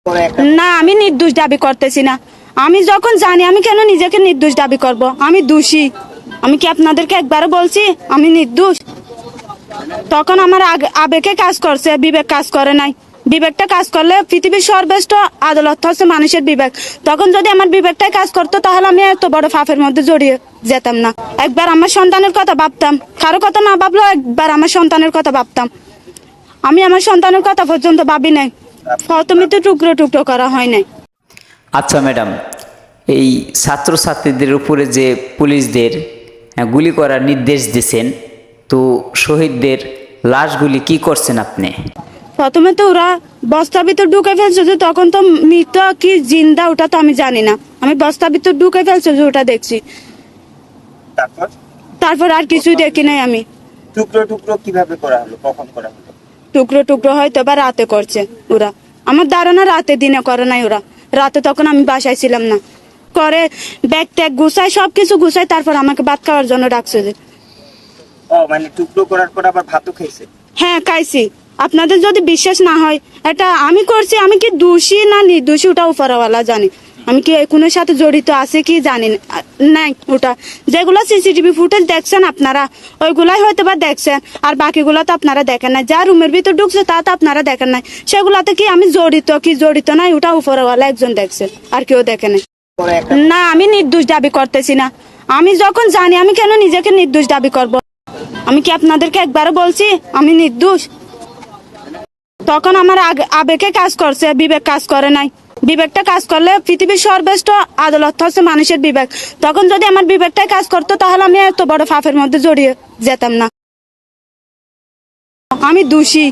না, আমি নির্দোষ দাবি করতেছি না। আমি যখন জানি, আমি কেন নিজেকে নির্দোষ দাবি করব? আমি দোষী। আমি কি আপনাদেরকে একবারও বলছি আমি নির্দোষ? তখন আমার আবেগে কাজ করছে, বিবেক কাজ করে নাই। বিবেকটা কাজ করলে পৃথিবীর সর্বশ্রেষ্ঠ আদালত হচ্ছে মানুষের বিবেক। তখন যদি আমার বিবেকটাই কাজ করতো তাহলে আমি এত বড় পাপের মধ্যে জড়িয়ে যেতাম না। একবার আমার সন্তানের কথা ভাবতাম, কারো কথা না ভাবলেও একবার আমার সন্তানের কথা ভাবতাম। আমি আমার সন্তানের কথা পর্যন্ত ভাবি নাই। প্রথমে তো টুকরো টুকরো করা হয় নাই। আচ্ছা ম্যাডাম, এই ছাত্রছাত্রীদের উপরে যে পুলিশদের গুলি করার নির্দেশ দিয়েছেন, তো শহীদদের লাশগুলি কি করছেন আপনি? প্রথমে তো ওরা বস্তার ভিতর ঢুকে ফেলছে, যে তখন তো মৃত কি জিন্দা ওটা তো আমি জানি না। আমি বস্তার ভিতর ঢুকে ফেলছে যে ওটা দেখছি, তারপর আর কিছুই দেখি নাই। আমি টুকরো টুকরো কিভাবে করা হলো, কখন করা হলো? টুকরো টুকরো হয়তো বা রাতে করছে ওরা। আমার ধারণা রাতে, দিনে করে নাই ওরা। রাতে তখন আমি বাসায় ছিলাম না। করে ব্যাগ ট্যাগ গুছায়, সবকিছু গুছায়, তারপর আমাকে ভাত খাওয়ার জন্য ডাকছে। যে ও মানে টুকরো করার পর আবার ভাতও খেয়েছে? হ্যাঁ, খাইছি। আপনাদের যদি বিশ্বাস না হয়, এটা আমি করছি, আমি কি দোষী না নির্দোষী ওটা উপরওয়ালা জানি। আমি কি একুনের সাথে জড়িত আছে কি জানি নাই। ওটা যেগুলো সিসিটিভি ফুটেজ দেখছেন আপনারা, ওইগুলাই হয়তো বা দেখছেন, আর বাকিগুলো তো আপনারা দেখেন নাই। যা রুমের ভিতর ঢুকছে তা তো আপনারা দেখেন নাই। সেগুলাতে কি আমি জড়িত কি জড়িত নাই ওটা উপরওয়ালা একজন দেখছে, আর কেউ দেখে নাই। না, আমি নির্দোষ দাবি করতেছি না। আমি যখন জানি, আমি কেন নিজেকে নির্দোষ দাবি করব? আমি কি আপনাদেরকে একবারও বলছি আমি নির্দোষ? তখন আমার আবেগে কাজ করছে, বিবেক কাজ করে নাই। বিবেকটা কাজ করলে পৃথিবীর সর্বশ্রেষ্ঠ আদালত হচ্ছে মানুষের বিবেক। তখন যদি আমার বিবেকটাই কাজ করতো তাহলে আমি এত বড় পাপের মধ্যে জড়িয়ে যেতাম না। আমি দোষী।